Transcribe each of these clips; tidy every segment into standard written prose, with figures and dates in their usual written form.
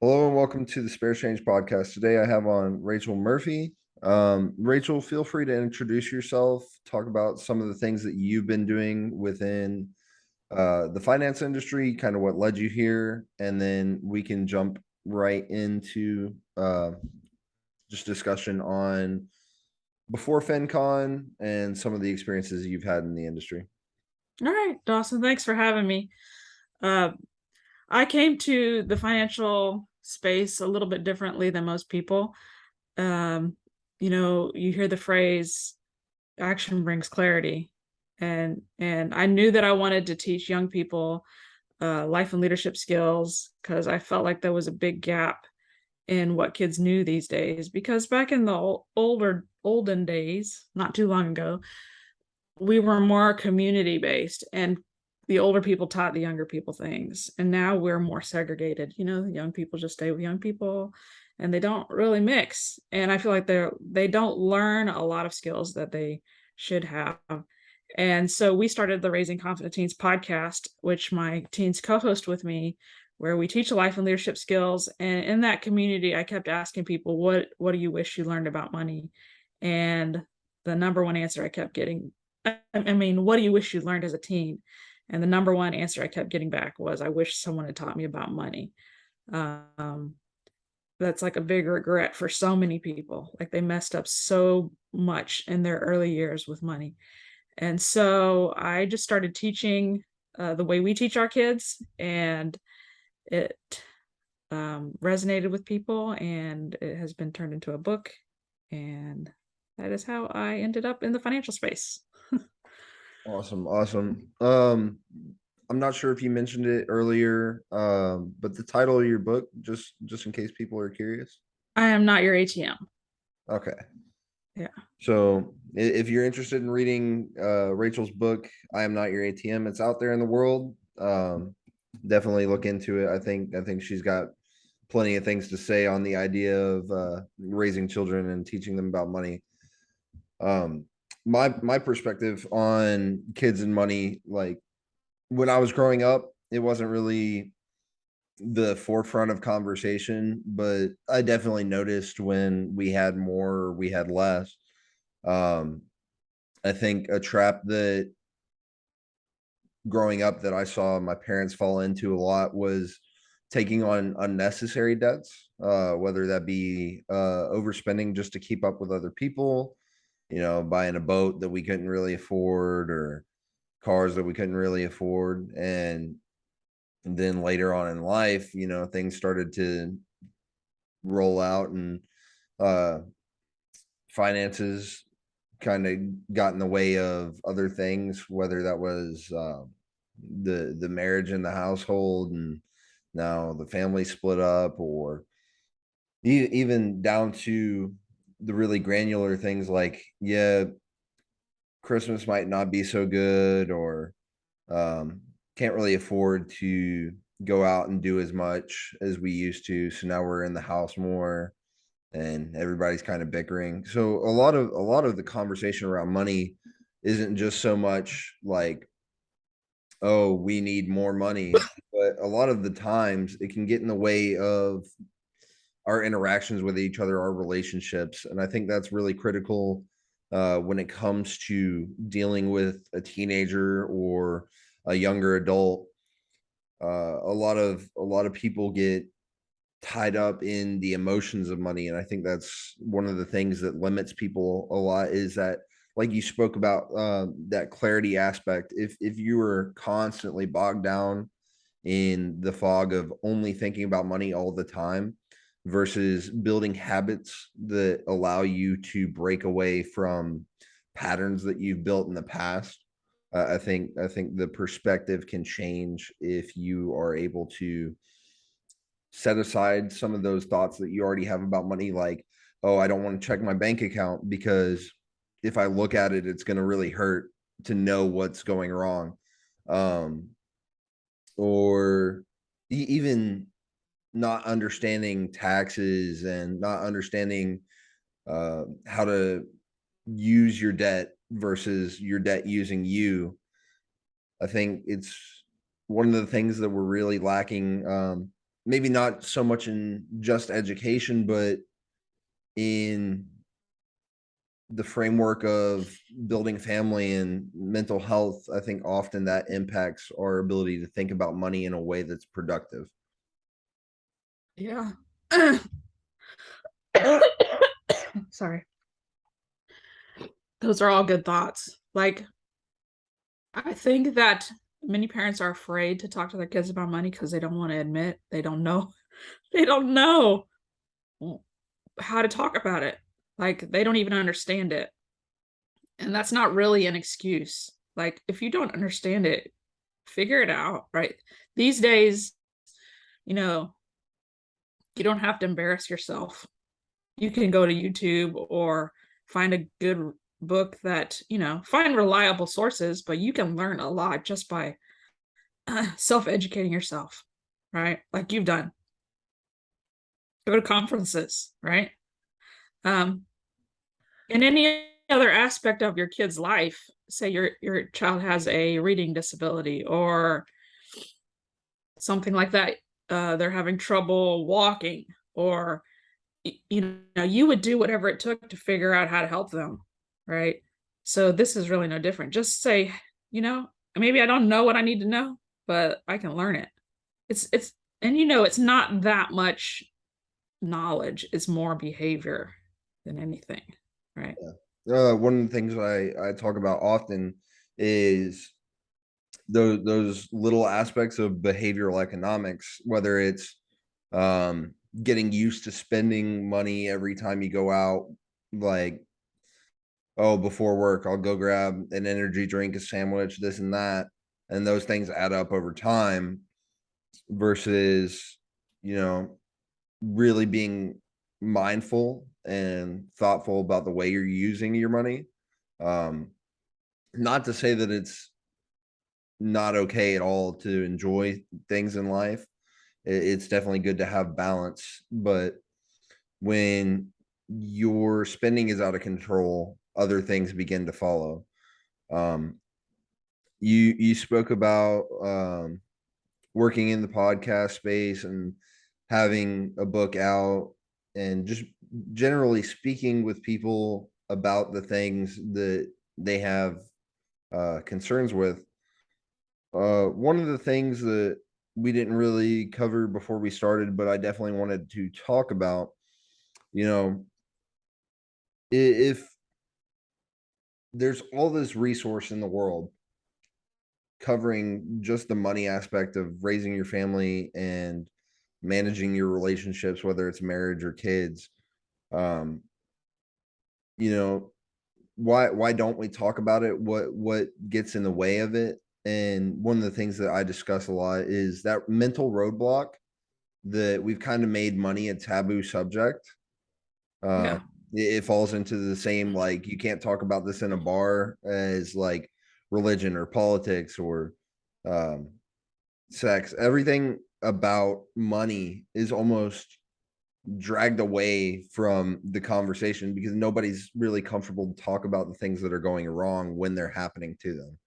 Hello and welcome to the Spare Change podcast. Today I have on Rachel Murphy. Rachel, feel free to introduce yourself, talk about some of the things that you've been doing within the finance industry, kind of what led you here, and then we can jump right into just discussion on before FinCon and some of the experiences you've had in the industry. All right, Dawson, thanks for having me. Uh, I came to the financial space a little bit differently than most people. Um, you hear the phrase action brings clarity. And I knew that I wanted to teach young people life and leadership skills because I felt like there was a big gap in what kids knew these days. Because back in the olden days, not too long ago, we were more community based and the older people taught the younger people things, and now we're more segregated. The young people just stay with young people and they don't really mix, and I feel like they don't learn a lot of skills that they should have. And so we started the Raising Confident Teens podcast, which my teens co-host with me, where we teach life and leadership skills. And in that community, I kept asking people, what do you wish you learned about money? And the number one answer I kept getting, I mean, what do you wish you learned as a teen? And the number one answer I kept getting back was, I wish someone had taught me about money. Um, that's like a big regret for so many people. Like they messed up so much in their early years with money. And so I just started teaching the way we teach our kids, and it resonated with people, and it has been turned into a book. And that is how I ended up in the financial space. Awesome, awesome. I'm not sure if you mentioned it earlier, but the title of your book, just in case people are curious. I am not your ATM. Okay. Yeah. So if you're interested in reading Rachel's book, I Am Not Your ATM, it's out there in the world. Definitely look into it. I think she's got plenty of things to say on the idea of raising children and teaching them about money. Um, my perspective on kids and money, like when I was growing up, it wasn't really the forefront of conversation, but I definitely noticed when we had more or we had less. Um, I think a trap that growing up that I saw my parents fall into a lot was taking on unnecessary debts, whether that be overspending just to keep up with other people, buying a boat that we couldn't really afford or cars that we couldn't really afford. And then later on in life, things started to roll out and uh, finances kind of got in the way of other things, whether that was the marriage in the household, and now the family split up, or even down to the really granular things like, yeah, Christmas might not be so good, or um, can't really afford to go out and do as much as we used to. So now we're in the house more and everybody's kind of bickering. So a lot of the conversation around money isn't just so much like, oh, we need more money, but a lot of the times it can get in the way of our interactions with each other, our relationships. And I think that's really critical when it comes to dealing with a teenager or a younger adult. A lot of people get tied up in the emotions of money, and I think that's one of the things that limits people a lot, is that, like you spoke about, that clarity aspect. If you were constantly bogged down in the fog of only thinking about money all the time versus building habits that allow you to break away from patterns that you've built in the past, I think the perspective can change if you are able to set aside some of those thoughts that you already have about money, like, oh, I don't want to check my bank account because if I look at it, it's going to really hurt to know what's going wrong. um or even not understanding taxes and not understanding how to use your debt versus your debt using you. I think it's one of the things that we're really lacking, maybe not so much in just education, but in the framework of building family and mental health, I think often that impacts our ability to think about money in a way that's productive. Yeah. Sorry. Those are all good thoughts. Like, I think that many parents are afraid to talk to their kids about money because they don't want to admit they don't know. They don't know how to talk about it. Like, they don't even understand it. And that's not really an excuse. Like, if you don't understand it, figure it out, right? These days, you know, you don't have to embarrass yourself. You can go to YouTube or find a good book that, find reliable sources, but you can learn a lot just by self-educating yourself, right? Like you've done. Go to conferences, right? Um, in any other aspect of your kid's life, say your child has a reading disability or something like that, they're having trouble walking, or you would do whatever it took to figure out how to help them, right? So this is really no different. Just say, you know, maybe I don't know what I need to know, but I can learn it. It's and it's not that much knowledge, it's more behavior than anything, right? One of the things I talk about often is those little aspects of behavioral economics, whether it's getting used to spending money every time you go out, like, oh, before work, I'll go grab an energy drink, a sandwich, this and that. And those things add up over time versus, you know, really being mindful and thoughtful about the way you're using your money. Um, Not to say that it's not okay at all to enjoy things in life. It's definitely good to have balance, but when your spending is out of control, other things begin to follow. Um, you spoke about working in the podcast space and having a book out, and just generally speaking with people about the things that they have concerns with. One of the things that we didn't really cover before we started, but I definitely wanted to talk about, you know, if there's all this resource in the world covering just the money aspect of raising your family and managing your relationships, whether it's marriage or kids, um, you know, why don't we talk about it? What gets in the way of it? And one of the things that I discuss a lot is that mental roadblock that we've kind of made money a taboo subject. Uh, Yeah. it falls into the same, like, you can't talk about this in a bar as like religion or politics or um, sex. Everything about money is almost dragged away from the conversation because nobody's really comfortable to talk about the things that are going wrong when they're happening to them.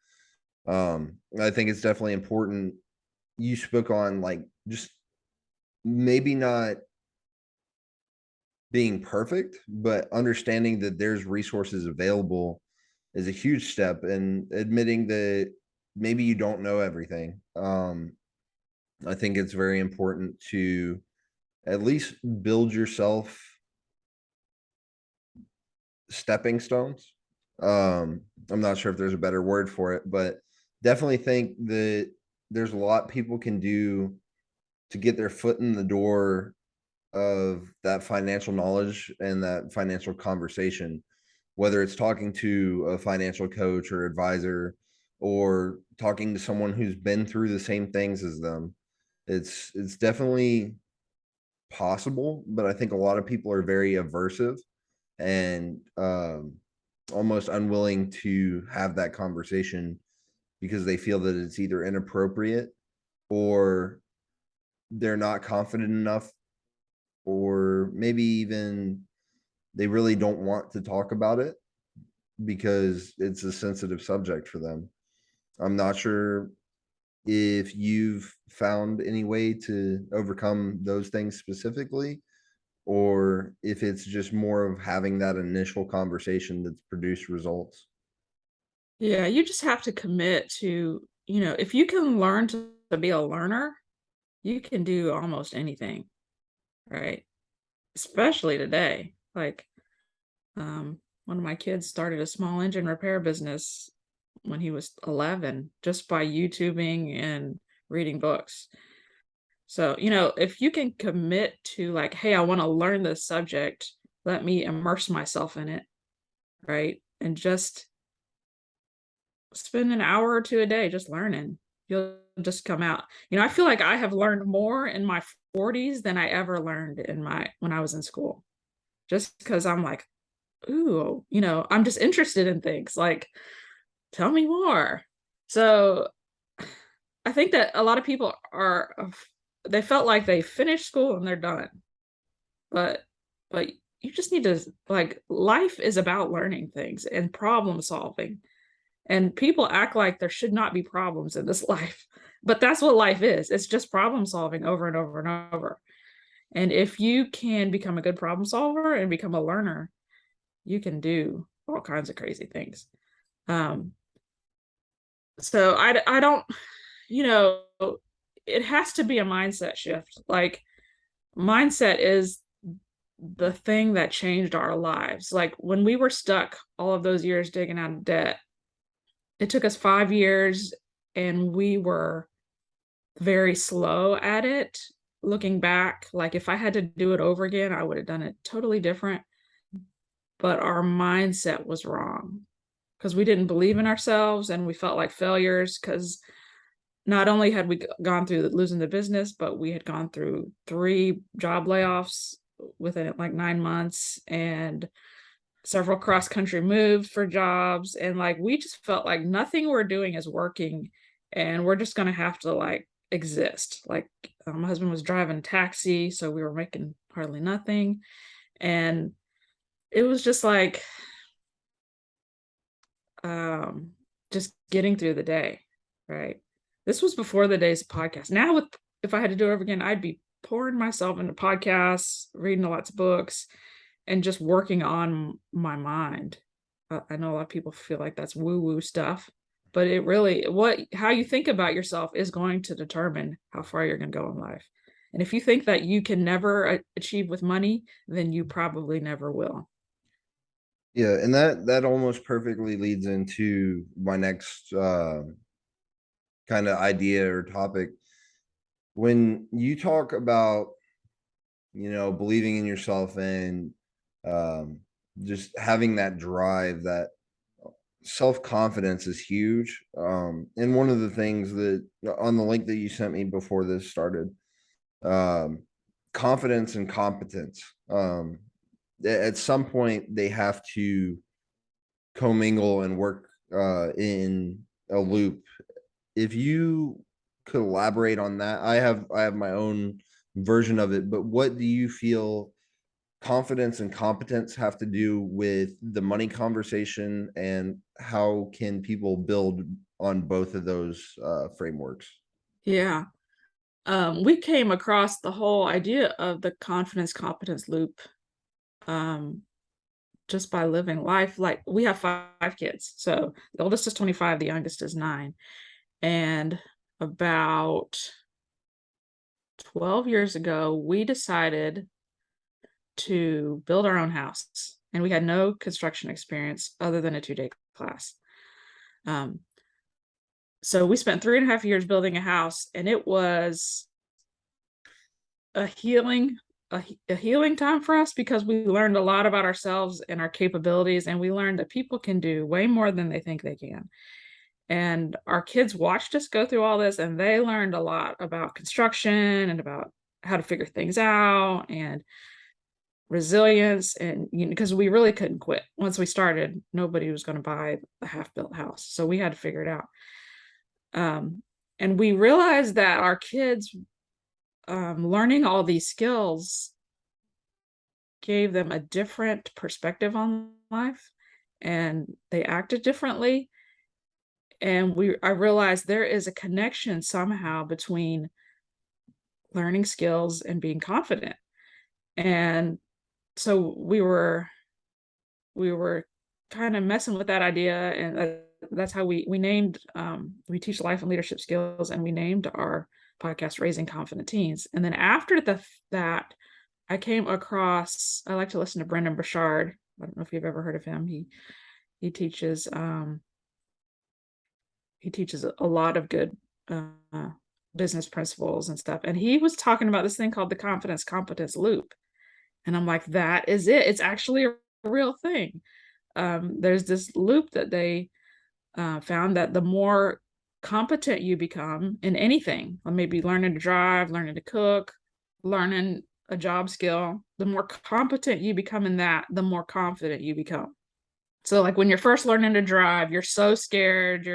I think it's definitely important. You spoke on, like, just maybe not being perfect, but understanding that there's resources available is a huge step, and admitting that maybe you don't know everything. I think it's very important to at least build yourself stepping stones. Um, I'm not sure if there's a better word for it, but definitely think that there's a lot people can do to get their foot in the door of that financial knowledge and that financial conversation, whether it's talking to a financial coach or advisor or talking to someone who's been through the same things as them. It's definitely possible, but I think a lot of people are very aversive and almost unwilling to have that conversation because they feel that it's either inappropriate or they're not confident enough, or maybe even they really don't want to talk about it because it's a sensitive subject for them. I'm not sure if you've found any way to overcome those things specifically, or if it's just more of having that initial conversation that's produced results. Yeah, you just have to commit to, if you can learn to be a learner, you can do almost anything, right? Especially today. Like, one of my kids started a small engine repair business when he was 11 just by YouTubing and reading books. So, if you can commit to like, hey, I want to learn this subject, let me immerse myself in it, right? And just spend an hour or two a day just learning. You'll just come out. I feel like I have learned more in my 40s than I ever learned in my when I was in school. Just because I'm like, ooh, I'm just interested in things. Like, tell me more. So I think that a lot of people they felt like they finished school and they're done. But but you just need to, like, life is about learning things and problem solving. And people act like there should not be problems in this life. But that's what life is. It's just problem solving over and over and over. And if you can become a good problem solver and become a learner, you can do all kinds of crazy things. Um, so I don't, you know, it has to be a mindset shift. Like, mindset is the thing that changed our lives. Like, when we were stuck all of those years digging out of debt, it took us 5 years and we were very slow at it. Looking back, like, if I had to do it over again, I would have done it totally different. But our mindset was wrong because we didn't believe in ourselves and we felt like failures because not only had we gone through losing the business, but we had gone through 3 job layoffs within like 9 months and several cross country moves for jobs. And like, we just felt like nothing we're doing is working and we're just going to have to like exist. Like, my husband was driving taxi, so we were making hardly nothing. And it was just like, um, just getting through the day, right? This was before the days of podcasts. Now, if I had to do it over again, I'd be pouring myself into podcasts, reading lots of books, and just working on my mind. I know a lot of people feel like that's woo-woo stuff, but it really, how you think about yourself is going to determine how far you're going to go in life. And if you think that you can never achieve with money, then you probably never will. Yeah, and that almost perfectly leads into my next kind of idea or topic. When you talk about, believing in yourself and um, just having that drive, that self-confidence is huge. And one of the things that on the link that you sent me before this started, um, confidence and competence. At some point, they have to commingle and work in a loop. If you could elaborate on that, I have my own version of it, but what do you feel confidence and competence have to do with the money conversation, and how can people build on both of those frameworks? Yeah. We came across the whole idea of the confidence competence loop, um, just by living life. Like, we have 5 kids. So the oldest is 25, the youngest is 9. And about 12 years ago, we decided to build our own house. And we had no construction experience other than a 2-day class. Um, so we spent 3.5 years building a house, and it was a healing a healing time for us because we learned a lot about ourselves and our capabilities, and we learned that people can do way more than they think they can. And our kids watched us go through all this, and they learned a lot about construction and about how to figure things out and resilience. And because we really couldn't quit. Once we started, nobody was going to buy a half-built house, so we had to figure it out. And we realized that our kids, learning all these skills gave them a different perspective on life, and they acted differently. And I realized there is a connection somehow between learning skills and being confident. And so we were kind of messing with that idea, and that's how we named, we teach life and leadership skills, and we named our podcast Raising Confident Teens. And then after that, I came across, I like to listen to Brendan Burchard. I don't know if you've ever heard of him. He teaches he teaches a lot of good business principles and stuff, and he was talking about this thing called the confidence competence loop. And I'm like, that is it. It's actually a real thing. There's this loop that they found, that the more competent you become in anything, or maybe learning to drive, learning to cook, learning a job skill, the more competent you become in that, the more confident you become. So like when you're first learning to drive, you're so scared.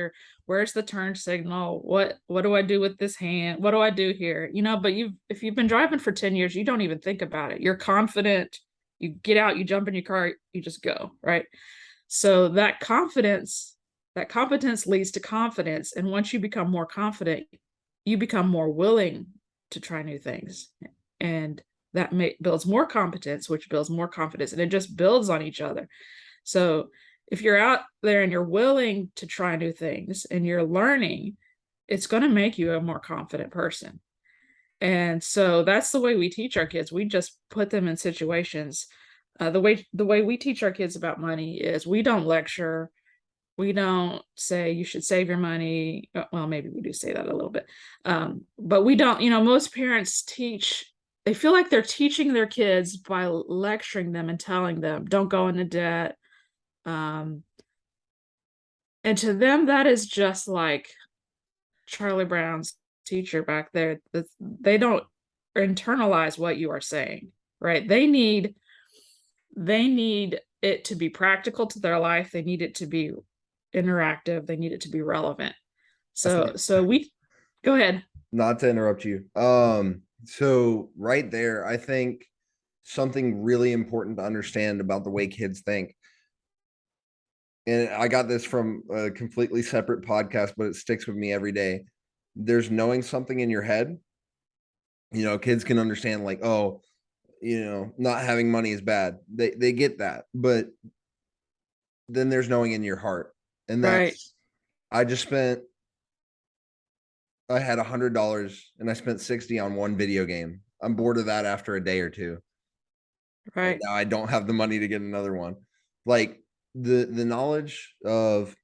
Where's the turn signal? What do I do with this hand? What do I do here? But if you've been driving for 10 years, you don't even think about it. You're confident. You get out, you jump in your car, you just go, right? So that competence leads to confidence. And once you become more confident, you become more willing to try new things. And that builds more competence, which builds more confidence, and it just builds on each other. So if you're out there and you're willing to try new things and you're learning, it's going to make you a more confident person. And so that's the way we teach our kids. We just put them in situations. The way we teach our kids about money is we don't lecture. We don't say you should save your money. Well, maybe we do say that a little bit. But we don't, most parents they feel like they're teaching their kids by lecturing them and telling them, don't go into debt. And to them, that is just like Charlie Brown's teacher back there. They don't internalize what you are saying, right? They need it to be practical to their life. They need it to be interactive. They need it to be relevant. I So think, we go ahead. not to interrupt you. So right there, I think something really important to understand about the way kids think, and I got this from a completely separate podcast, but it sticks with me every day. There's knowing something in your head. Kids can understand, like, oh, not having money is bad. They get that. But then there's knowing in your heart. And Right, that's, I just spent I had $100 and I spent 60 on one video game. I'm bored of that after a day or two. And right, now I don't have the money to get another one. Like, the knowledge of,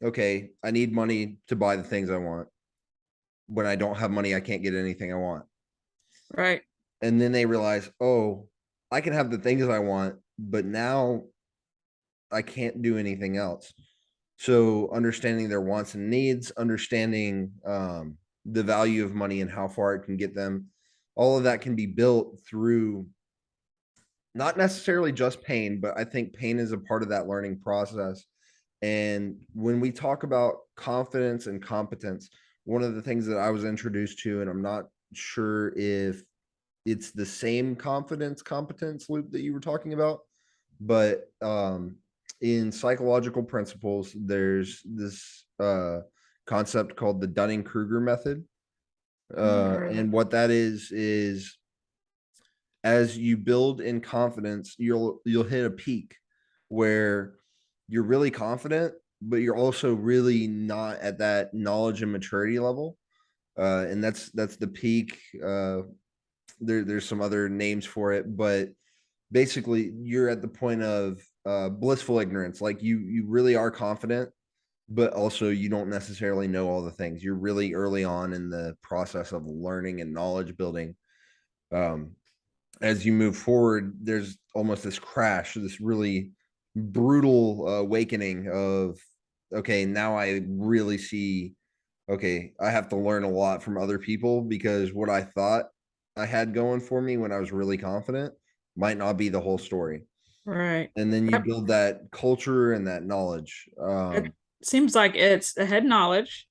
okay, I need money to buy the things I want. When I don't have money, I can't get anything I want. right, And then they realize, oh, I can have the things I want, but now I can't do anything else. So understanding their wants and needs, understanding the value of money and how far it can get them, all of that can be built through not necessarily just pain, but I think pain is a part of that learning process. And when we talk about confidence and competence, one of the things that I was introduced to, and I'm not sure if it's the same confidence competence loop that you were talking about, but in psychological principles, there's this concept called the Dunning-Kruger method. I never heard of it. And what that is as you build in confidence, you'll hit a peak where you're really confident, but you're also really not at that knowledge and maturity level. And that's the peak. There's some other names for it, but basically you're at the point of blissful ignorance. Like, you really are confident, but also you don't necessarily know all the things. You're really early on in the process of learning and knowledge building. Um, as you move forward, there's almost this crash, this really brutal awakening of, okay, now I really see, okay, I have to learn a lot from other people, because what I thought I had going for me when I was really confident might not be the whole story. Right. And then you That build that culture and that knowledge. it seems like it's a head knowledge,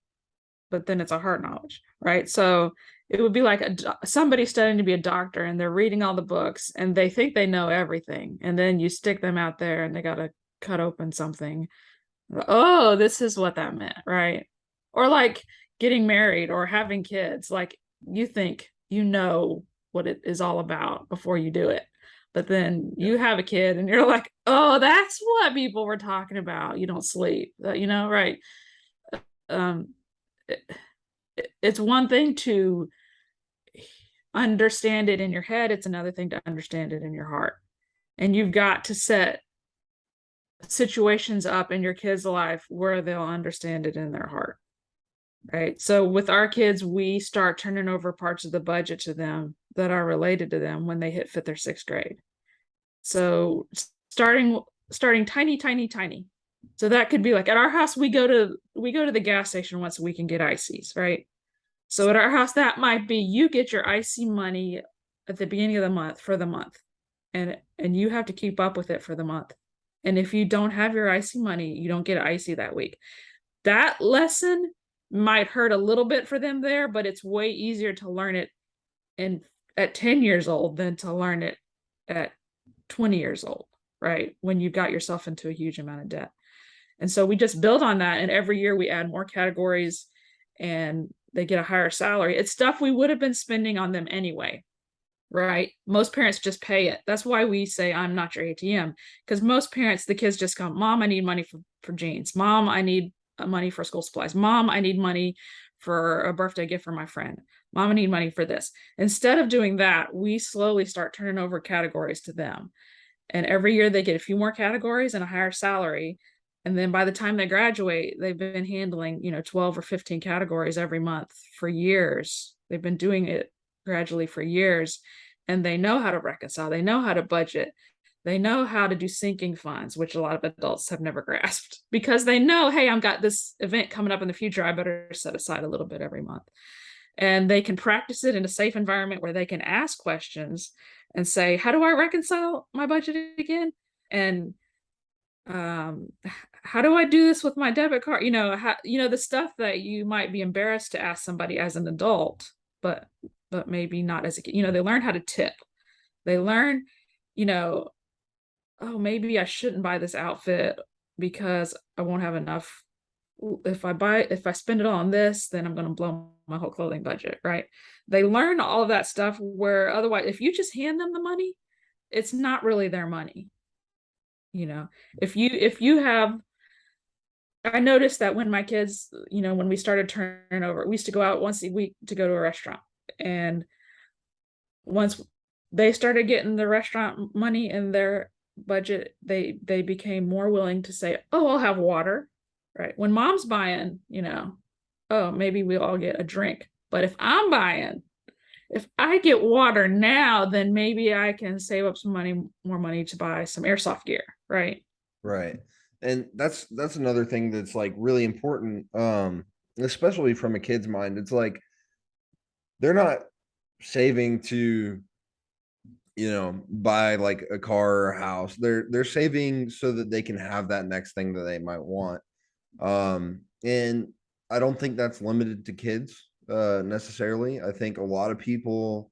but then it's a heart knowledge, right? So it would be like somebody studying to be a doctor, and they're reading all the books and they think they know everything. And then you stick them out there and they got to cut open something. Oh, this is what that meant, right? Or like getting married or having kids. Like you think you know what it is all about before you do it. But then Yeah. you have a kid and you're like, oh, that's what people were talking about. You don't sleep, right? Um, it, it's one thing to understand it in your head, it's another thing to understand it in your heart. And you've got to set situations up in your kids' life where they'll understand it in their heart. Right. So with our kids, we start turning over parts of the budget to them that are related to them when they hit fifth or sixth grade. So starting starting tiny, tiny, tiny. So that could be like at our house, we go to the gas station once a week and get ices, right? So at our house, that might be you get your icy money at the beginning of the month for the month. And you have to keep up with it for the month. And if you don't have your icy money, you don't get icy that week. That lesson might hurt a little bit for them there, but it's way easier to learn it in at 10 years old than to learn it at 20 years old, right? When you've got yourself into a huge amount of debt. And so we just build on that. And every year we add more categories and they get a higher salary. It's stuff we would have been spending on them anyway, right? Most parents just pay it. That's why we say, I'm not your ATM. Because most parents, the kids just come, Mom, I need money for jeans. Mom, I need money for school supplies. Mom, I need money for a birthday gift for my friend. Mom, I need money for this. Instead of doing that, we slowly start turning over categories to them. And every year they get a few more categories and a higher salary. And then by the time they graduate, they've been handling, 12 or 15 categories every month for years. They've been doing it gradually for years. And they know how to reconcile, they know how to budget, they know how to do sinking funds, which a lot of adults have never grasped because they know, hey, I've got this event coming up in the future. I better set aside a little bit every month. And they can practice it in a safe environment where they can ask questions and say, how do I reconcile my budget again? And um how do I do this with my debit card? The stuff that you might be embarrassed to ask somebody as an adult, but maybe not as a kid. They learn how to tip. They learn, you know oh, maybe I shouldn't buy this outfit because I won't have enough. If I spend it all on this, then I'm going to blow my whole clothing budget, right? They learn all of that stuff where otherwise, if you just hand them the money, it's not really their money. You know, if you have, I noticed that when my kids, when we started turning over, we used to go out once a week to go to a restaurant. And once they started getting the restaurant money in their budget, they became more willing to say, "Oh, I'll have water." Right? When mom's buying, oh, maybe we'll all get a drink. But if I get water now, then maybe I can save up some money, more money to buy some airsoft gear, right? Right. And that's another thing that's like really important, especially from a kid's mind. It's like they're not saving to, buy like a car or a house. They're saving so that they can have that next thing that they might want. And I don't think that's limited to kids necessarily. I think a lot of people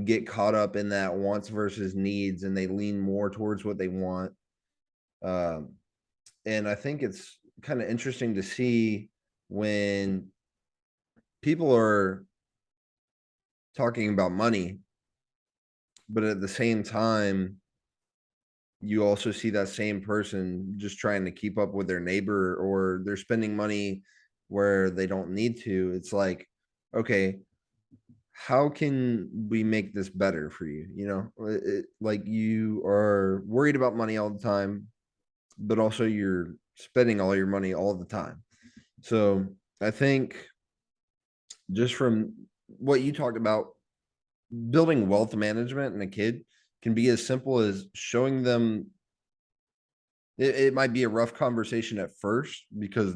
get caught up in that wants versus needs and they lean more towards what they want. Um, and I think it's kind of interesting to see when people are talking about money, but at the same time, you also see that same person just trying to keep up with their neighbor or they're spending money where they don't need to. It's like, okay, how can we make this better for you? Like you are worried about money all the time, but also you're spending all your money all the time. So I think just from what you talked about, building wealth management in a kid can be as simple as showing them. It might be a rough conversation at first because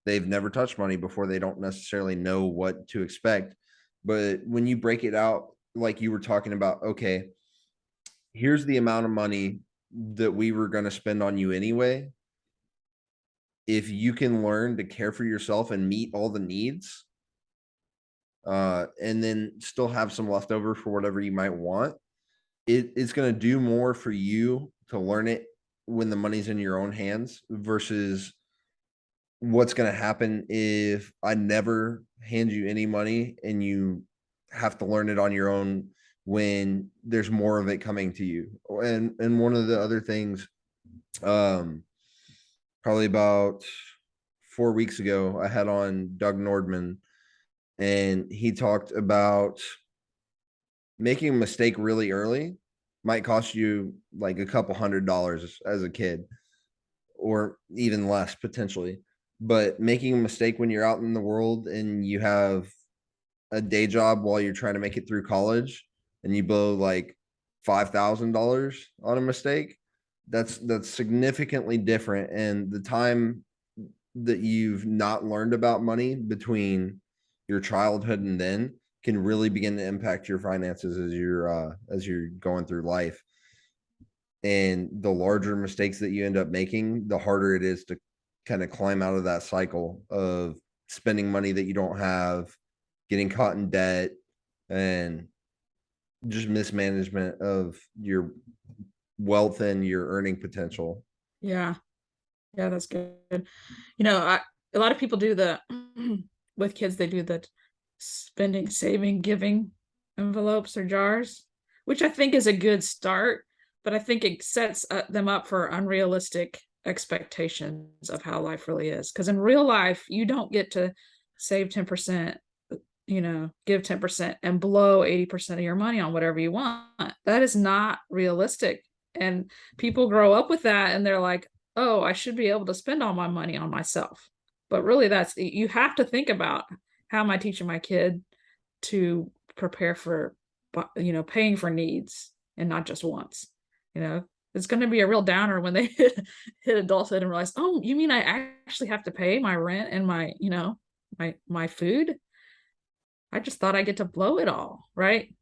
they've never touched money before. They don't necessarily know what to expect. But when you break it out, like you were talking about, okay, here's the amount of money that we were going to spend on you anyway. If you can learn to care for yourself and meet all the needs, and then still have some leftover for whatever you might want, it's going to do more for you to learn it when the money's in your own hands versus what's going to happen if I never hand you any money and you have to learn it on your own when there's more of it coming to you. And one of the other things, um, probably about 4 weeks ago, I had on Doug Nordman, and he talked about making a mistake really early might cost you like a couple $100s as a kid, or even less potentially. But making a mistake when you're out in the world and you have a day job while you're trying to make it through college and you blow like $5,000 on a mistake, that's significantly different. And the time that you've not learned about money between your childhood and then can really begin to impact your finances as you're going through life. And the larger mistakes that you end up making, the harder it is to kind of climb out of that cycle of spending money that you don't have, getting caught in debt, and just mismanagement of your wealth and your earning potential. Yeah. Yeah, that's good. A lot of people do the with kids, they do the spending, saving, giving envelopes or jars, which I think is a good start, but I think it sets them up for unrealistic expectations of how life really is. Because in real life, you don't get to save 10%, give 10% and blow 80% of your money on whatever you want. That is not realistic. And people grow up with that and they're like, oh, I should be able to spend all my money on myself. But really, you have to think about, how am I teaching my kid to prepare for, paying for needs and not just wants. It's going to be a real downer when they hit adulthood and realize, oh, you mean I actually have to pay my rent and my food? I just thought I get to blow it all, right?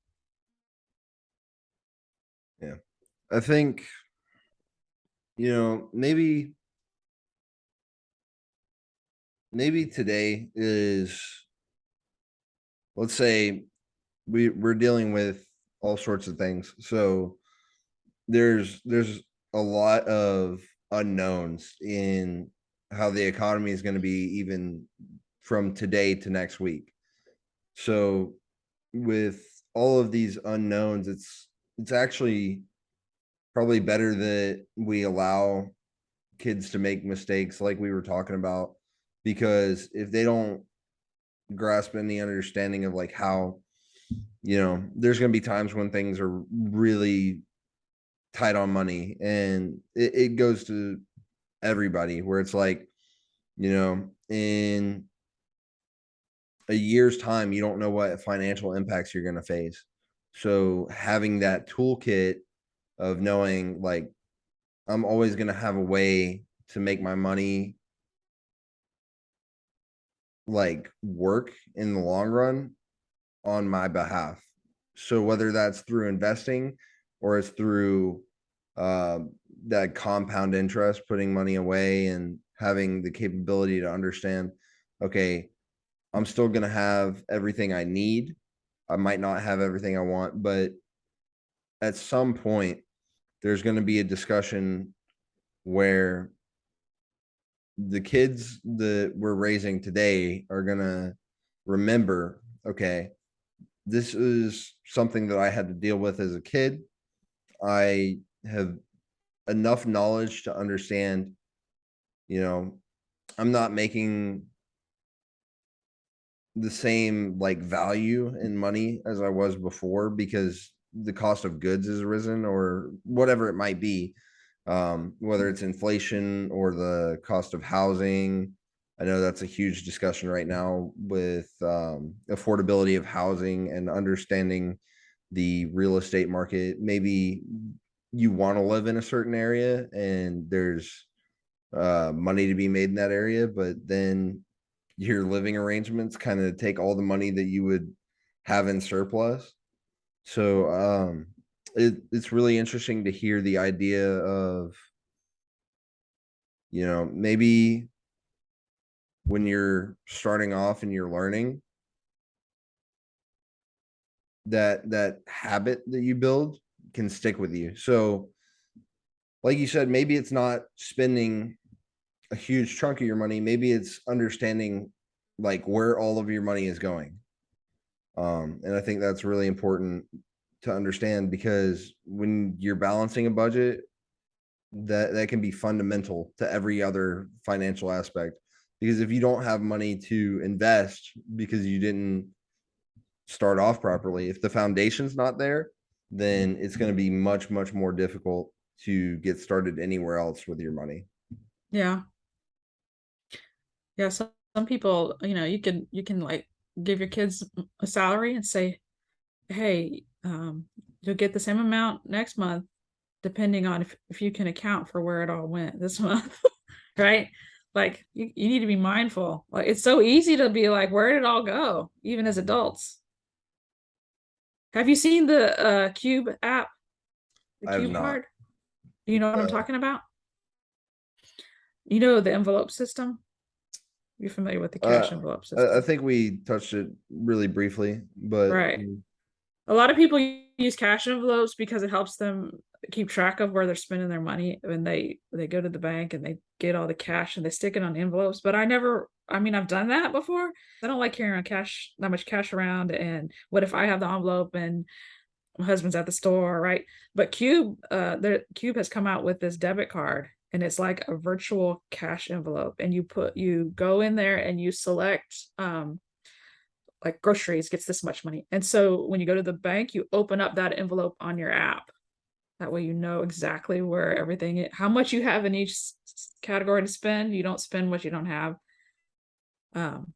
Yeah. I think, maybe today is, let's say we're dealing with all sorts of things. So there's a lot of unknowns in how the economy is going to be even from today to next week. So with all of these unknowns, it's actually probably better that we allow kids to make mistakes like we were talking about, because if they don't grasp any understanding of like how, there's going to be times when things are really tight on money, and it goes to everybody where it's like, in a year's time you don't know what financial impacts you're going to face. So having that toolkit of knowing like I'm always going to have a way to make my money like work in the long run on my behalf. So whether that's through investing or it's through uh, that compound interest, putting money away and having the capability to understand, okay, I'm still going to have everything I need. I might not have everything I want, but at some point, there's going to be a discussion where the kids that we're raising today are going to remember, okay, this is something that I had to deal with as a kid. I have enough knowledge to understand, you know, I'm not making the same like value in money as I was before because the cost of goods has risen or whatever it might be, whether it's inflation or the cost of housing. I know that's a huge discussion right now with affordability of housing and understanding the real estate market. Maybe you want to live in a certain area and there's money to be made in that area, but then your living arrangements kind of take all the money that you would have in surplus. So it's really interesting to hear the idea of, maybe when you're starting off and you're learning, that habit that you build can stick with you. So like you said, maybe it's not spending a huge chunk of your money, maybe it's understanding like where all of your money is going. And I think that's really important to understand, because when you're balancing a budget, that can be fundamental to every other financial aspect. Because if you don't have money to invest because you didn't start off properly, if the foundation's not there, then it's going to be much, much more difficult to get started anywhere else with your money. Yeah. Yeah. Some people, you can like give your kids a salary and say, hey, you'll get the same amount next month, depending on if you can account for where it all went this month, right? Like you need to be mindful. Like it's so easy to be like, where did it all go? Even as adults. Have you seen the Cube app, the I have Cube not. card? Do you know what I'm Uh, talking about? You know the envelope system? You're familiar with the uh, cash envelope I system. think we touched it really briefly, but Right. A lot of people use cash envelopes because it helps them keep track of where they're spending their money when they go to the bank and they get all the cash and they stick it on envelopes. But I mean, I've done that before. I don't like carrying cash, that much cash around. And what if I have the envelope and my husband's at the store, right? But Cube has come out with this debit card, and it's like a virtual cash envelope, and you go in there and you select like groceries gets this much money. And so when you go to the bank, you open up that envelope on your app. That way you know exactly where how much you have in each category to spend. You don't spend what you don't have. Um,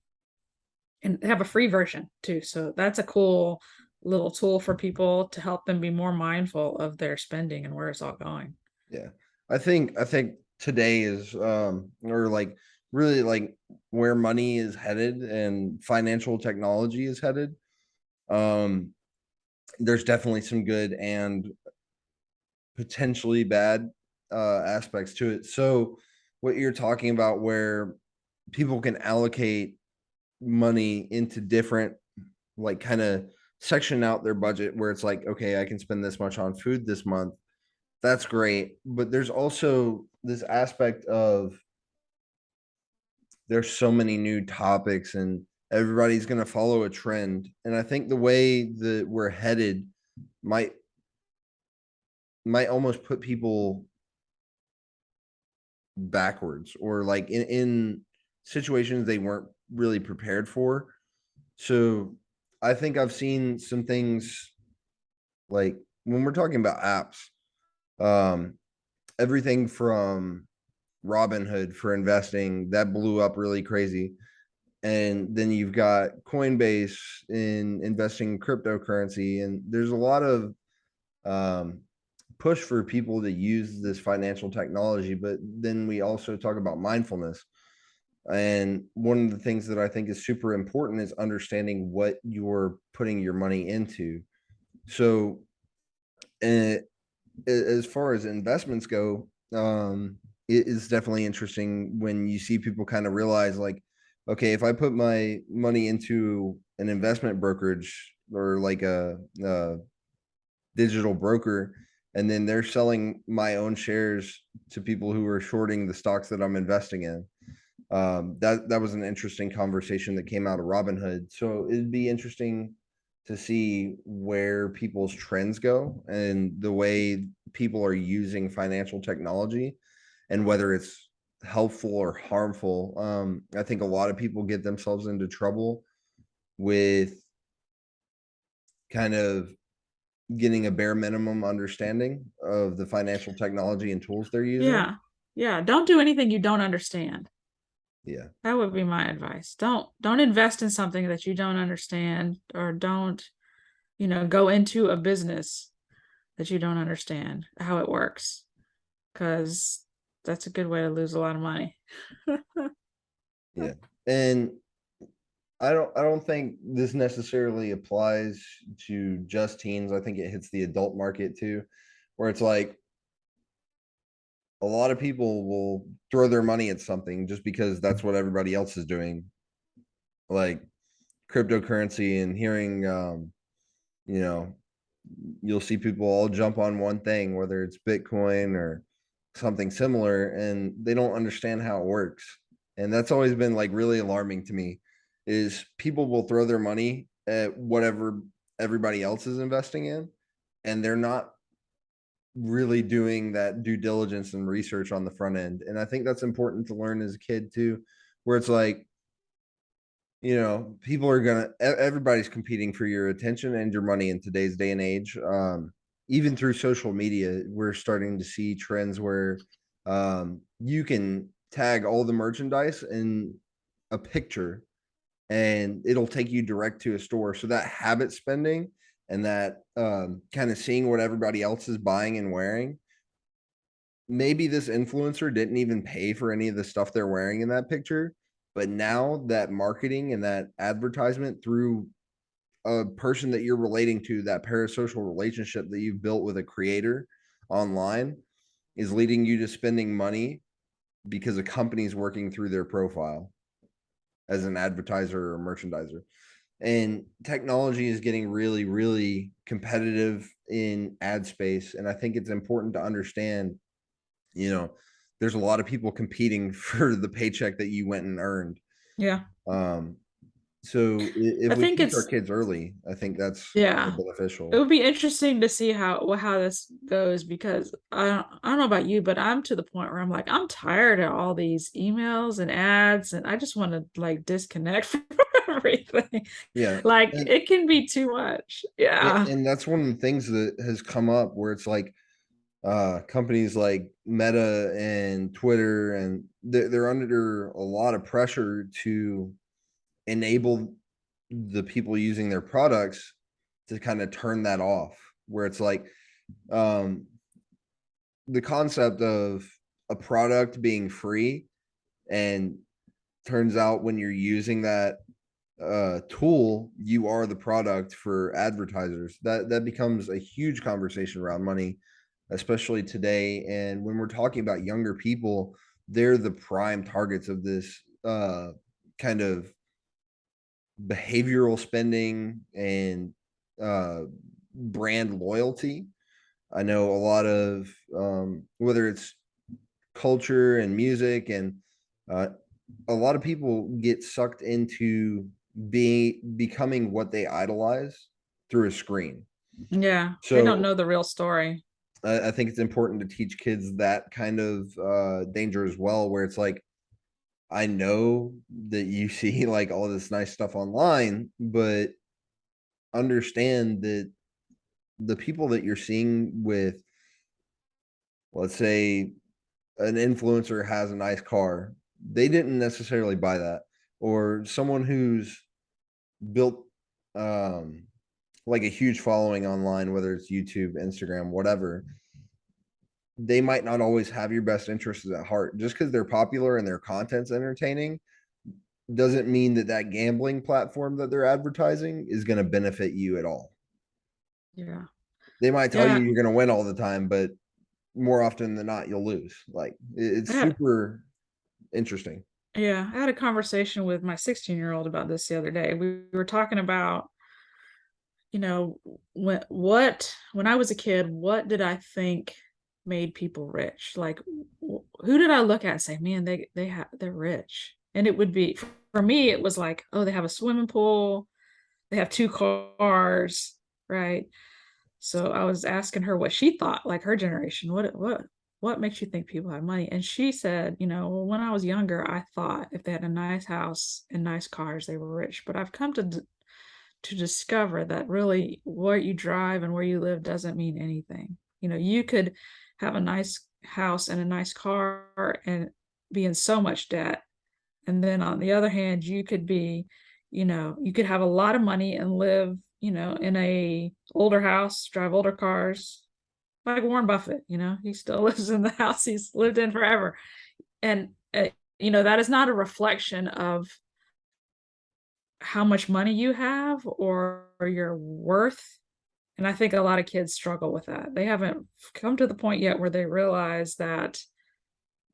and they have a free version too. So that's a cool little tool for people to help them be more mindful of their spending and where it's all going. yeah, I think today is or like really like where money is headed and financial technology is headed. Um, there's definitely some good and potentially bad aspects to it. So what you're talking about, where people can allocate money into different, like, kind of section out their budget, where it's like, okay, I can spend this much on food this month. That's great. But there's also this aspect of there's so many new topics and everybody's going to follow a trend. And I think the way that we're headed might might almost put people backwards, or like in situations they weren't really prepared for. So I think I've seen some things, like when we're talking about apps, um, everything from Robinhood for investing that blew up really crazy. And then you've got Coinbase in investing in cryptocurrency. And there's a lot of um, push for people to use this financial technology. But then we also talk about mindfulness. And one of the things that I think is super important is understanding what you're putting your money into. So, uh, as far as investments go, it is definitely interesting when you see people kind of realize, like, okay, if I put my money into an investment brokerage, or like a digital broker, and then they're selling my own shares to people who are shorting the stocks that I'm investing in. That was an interesting conversation that came out of Robinhood. So it'd be interesting to see where people's trends go and the way people are using financial technology, and whether it's helpful or harmful. I think a lot of people get themselves into trouble with kind of getting a bare minimum understanding of the financial technology and tools they're using. Yeah. Yeah. Don't do anything you don't understand. Yeah. That would be my advice. Don't invest in something that you don't understand, or don't, go into a business that you don't understand how it works, because that's a good way to lose a lot of money. Yeah. And I don't think this necessarily applies to just teens. I think it hits the adult market too, where it's like a lot of people will throw their money at something just because that's what everybody else is doing, like cryptocurrency. And hearing, you know, you'll see people all jump on one thing, whether it's Bitcoin or something similar and they don't understand how it works. And that's always been like really alarming to me is people will throw their money at whatever everybody else is investing in and they're not really doing that due diligence and research on the front end. And I think that's important to learn as a kid too, where it's like, people are everybody's competing for your attention and your money in today's day and age. Even through social media, we're starting to see trends where you can tag all the merchandise in a picture and it'll take you direct to a store. So that habit spending and that kind of seeing what everybody else is buying and wearing, maybe this influencer didn't even pay for any of the stuff they're wearing in that picture, but now that marketing and that advertisement through a person that you're relating to, that parasocial relationship that you've built with a creator online, is leading you to spending money because a company's working through their profile as an advertiser or merchandiser. And technology is getting really, really competitive in ad space. And I think it's important to understand, you know, there's a lot of people competing for the paycheck that you went and earned. Yeah. Um, so if I we think teach our it's kids early, I think that's yeah. It beneficial. would be interesting to see how this goes because I don't know about you, but I'm to the point where I'm like I'm tired of all these emails and ads, and I just want to like disconnect from everything. Yeah. Like And it can be too much. Yeah. and that's one of the things that has come up where it's like companies like Meta and Twitter and they're under a lot of pressure to enable the people using their products to kind of turn that off where it's like um the concept of a product being free and turns out when you're using that tool you are the product for advertisers that becomes a huge conversation around money especially today and when we're talking about younger people they're the prime targets of this kind of behavioral spending and uh brand loyalty. I know a lot of whether it's culture and music and uh, a lot of people get sucked into becoming what they idolize through a screen. Yeah. They don't So know the real story. I think it's important to teach kids that kind of danger as well, where it's like, I know that you see like all this nice stuff online, but understand that the people that you're seeing with, let's say, an influencer has a nice car, they didn't necessarily buy that. Or someone who's built um like a huge following online, whether it's YouTube, Instagram, whatever, they might not always have your best interests at heart. Just because they're popular and their content's entertaining doesn't mean that that gambling platform that they're advertising is going to benefit you at all. Yeah. They might tell you Yeah. you're going to win all the time, but more often than not, you'll lose. Like I it's had super interesting. yeah, I had a conversation with my 16-year-old about this the other day. We were talking about, when I was a kid, what did I think made people rich? Like who did I look at and say, "Man, they're rich." And it would be for me it was like, "Oh, they have a swimming pool, they have two cars," right? So I was asking her what she thought, like her generation, what makes you think people have money? And she said, well, when I was younger, I thought if they had a nice house and nice cars, they were rich. But I've come to discover that really what you drive and where you live doesn't mean anything. You could have a nice house and a nice car and be in so much debt. And then on the other hand, you could have a lot of money and live, in a older house, drive older cars, like Warren Buffett, he still lives in the house he's lived in forever. And, that is not a reflection of how much money you have or your worth. And I think a lot of kids struggle with that. They haven't come to the point yet where they realize that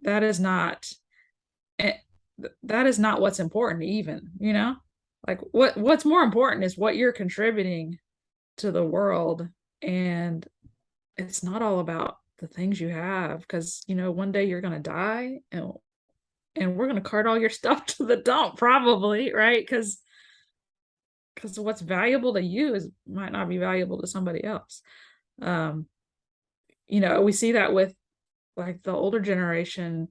that is not eh, that is not what's important even, like what's more important is what you're contributing to the world. And it's not all about the things you have, because one day you're going to die, and we're going to cart all your stuff to the dump probably, right? Because what's valuable to you is might not be valuable to somebody else. um we see that with like the older generation.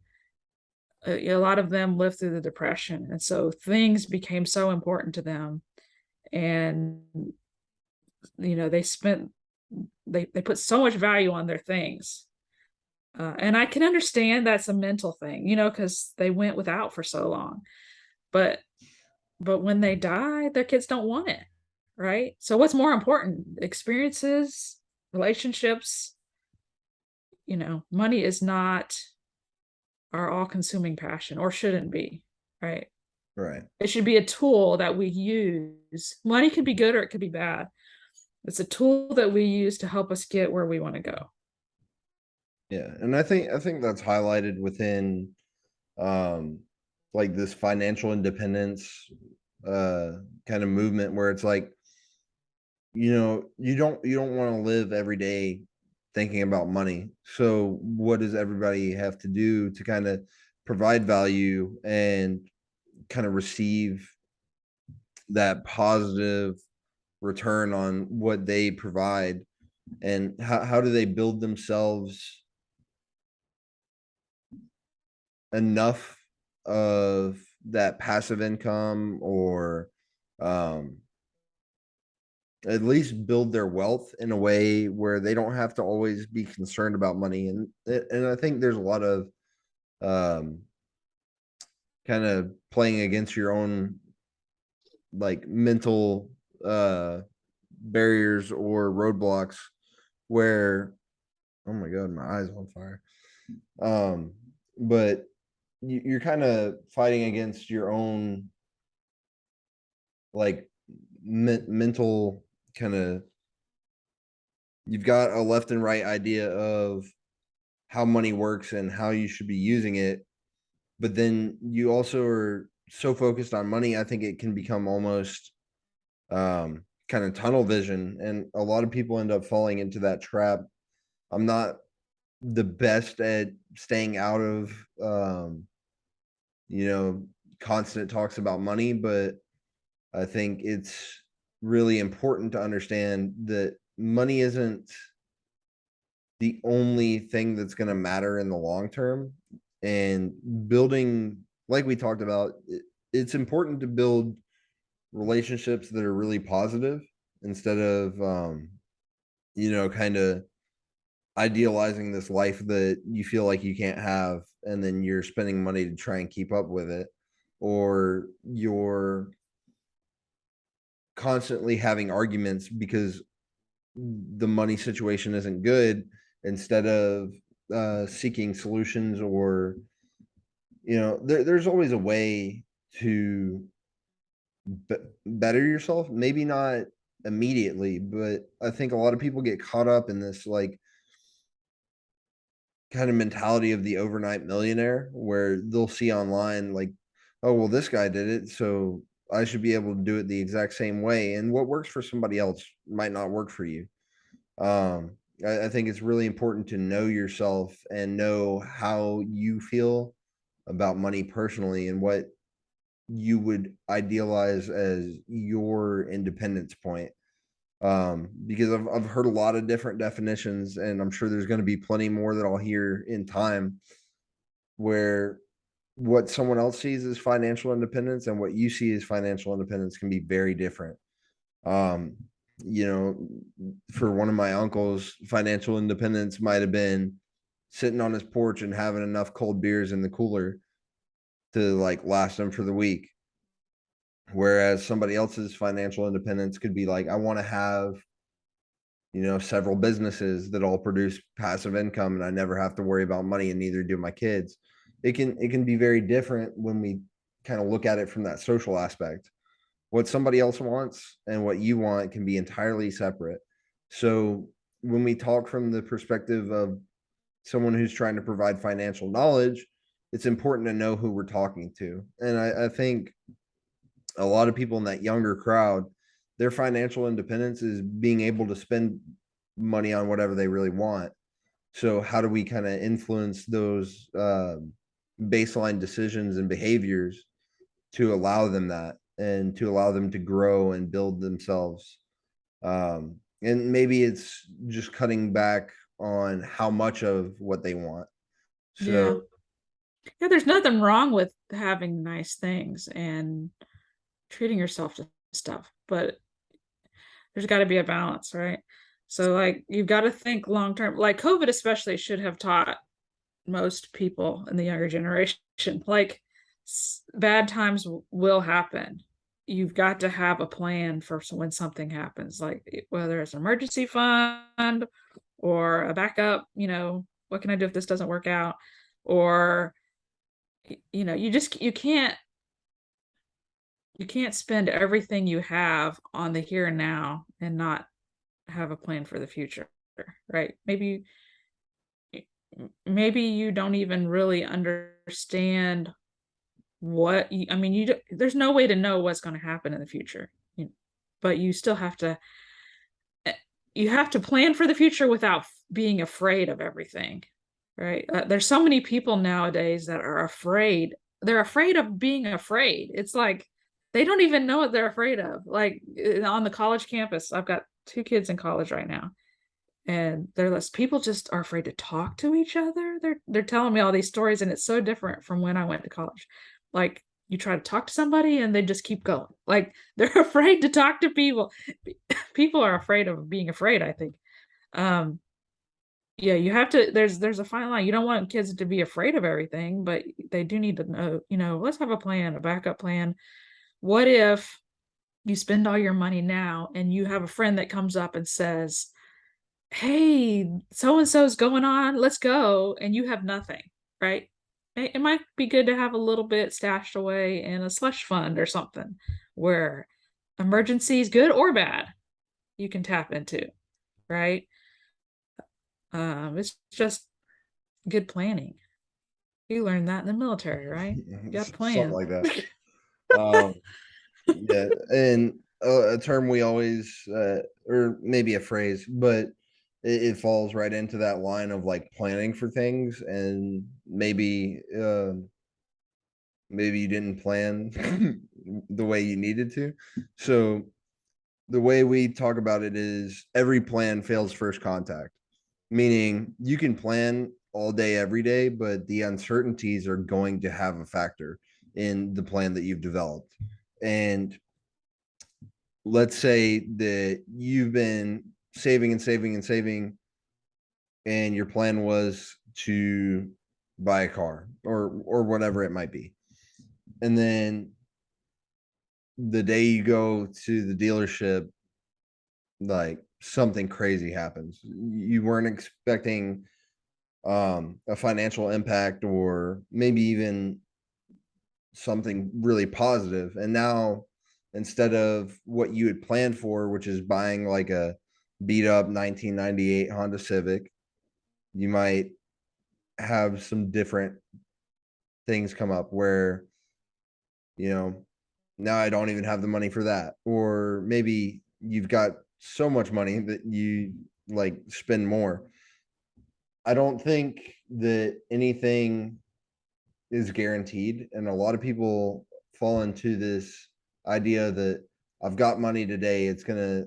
A lot of them lived through the depression, and so things became so important to them, and they spent they put so much value on their things. And I can understand that's a mental thing, because they went without for so long. But when they die, their kids don't want it, right? So what's more important? Experiences, relationships. Money is not our all-consuming passion, or shouldn't be, right? Right. It should be a tool that we use. Money can be good or it could be bad. It's a tool that we use to help us get where we want to go. Yeah. And I think that's highlighted within um like this financial independence uh kind of movement where it's like, you don't want to live every day thinking about money. So what does everybody have to do to kind of provide value and kind of receive that positive return on what they provide, and how do they build themselves enough of that passive income, or um at least build their wealth in a way where they don't have to always be concerned about money. And I think there's a lot of um kind of playing against your own like mental uh barriers or roadblocks where, oh my god, my eyes on fire. um but you're kind of fighting against your own like mental kind of, you've got a left and right idea of how money works and how you should be using it, but then you also are so focused on money, I think it can become almost kind of tunnel vision, and a lot of people end up falling into that trap. I'm not the best at staying out of you know constant talks about money, but I think it's really important to understand that money isn't the only thing that's going to matter in the long term. And building, like we talked about, it's important to build relationships that are really positive instead of kind of idealizing this life that you feel like you can't have, and then you're spending money to try and keep up with it, or you're constantly having arguments because the money situation isn't good, instead of seeking solutions, or there's always a way to better yourself, maybe not immediately, but I think a lot of people get caught up in this like kind of mentality of the overnight millionaire, where they'll see online like, oh well, this guy did it, so I should be able to do it the exact same way, and what works for somebody else might not work for you. I think it's really important to know yourself and know how you feel about money personally, and what you would idealize as your independence point. Because I've heard a lot of different definitions, and I'm sure there's going to be plenty more that I'll hear in time, where what someone else sees as financial independence and what you see as financial independence can be very different. um you know for one of my uncles, financial independence might have been sitting on his porch and having enough cold beers in the cooler to like last him for the week, whereas somebody else's financial independence could be like, I want to have several businesses that all produce passive income, and I never have to worry about money, and neither do my kids. It can be very different when we kind of look at it from that social aspect. What somebody else wants and what you want can be entirely separate. So when we talk from the perspective of someone who's trying to provide financial knowledge, it's important to know who we're talking to. And I think a lot of people in that younger crowd, their financial independence is being able to spend money on whatever they really want. So how do we kind of influence those baseline decisions and behaviors to allow them that, and to allow them to grow and build themselves? And maybe it's just cutting back on how much of what they want. So Yeah. Yeah, there's nothing wrong with having nice things and treating yourself to stuff, but there's got to be a balance, right? So like you've got to think long term. Like COVID especially should have taught most people in the younger generation like bad times will happen. You've got to have a plan for when something happens, like whether it's an emergency fund or a backup, what can I do if this doesn't work out? Or you can't spend everything you have on the here and now and not have a plan for the future, right? Maybe you don't even really understand I mean, there's no way to know what's going to happen in the future, but you still eh, have to plan for the future without being afraid of everything, right? There's so many people nowadays that are afraid. They're afraid of being afraid. It's like they don't even know what they're afraid of. Like on the college campus, I've got two kids in college right now, and they're less people just are afraid to talk to each other. They're telling me all these stories, and it's so different from when I went to college. Like you try to talk to somebody and they just keep going. Like they're afraid to talk to people. People are afraid of being afraid, I think. um yeah, you have to there's a fine line. You don't want kids to be afraid of everything, but they do need to know, let's have a plan, a backup plan. What if you spend all your money now and you have a friend that comes up and says, hey, so and so's going on, let's go, and you have nothing, right? It might be good to have a little bit stashed away in a slush fund or something where emergencies, good or bad, you can tap into, right? It's just good planning. You learned that in the military, right? You got to something plan. like that. Um, yeah, and a term we always, or maybe a phrase, but it falls right into that line of like planning for things, and maybe you didn't plan the way you needed to. So the way we talk about it is every plan fails first contact, meaning you can plan all day, every day, but the uncertainties are going to have a factor in the plan that you've developed. And let's say that you've been saving and saving and saving, and your plan was to buy a car or whatever it might be. And then the day you go to the dealership, like something crazy happens. You weren't expecting a financial impact, or maybe even something really positive. And now, instead of what you had planned for, which is buying like a beat up 1998 Honda Civic, you might have some different things come up where, you know, now I don't even have the money for that. Or maybe you've got so much money that you like spend more. I don't think that anything is guaranteed. And a lot of people fall into this idea that I've got money today, it's going to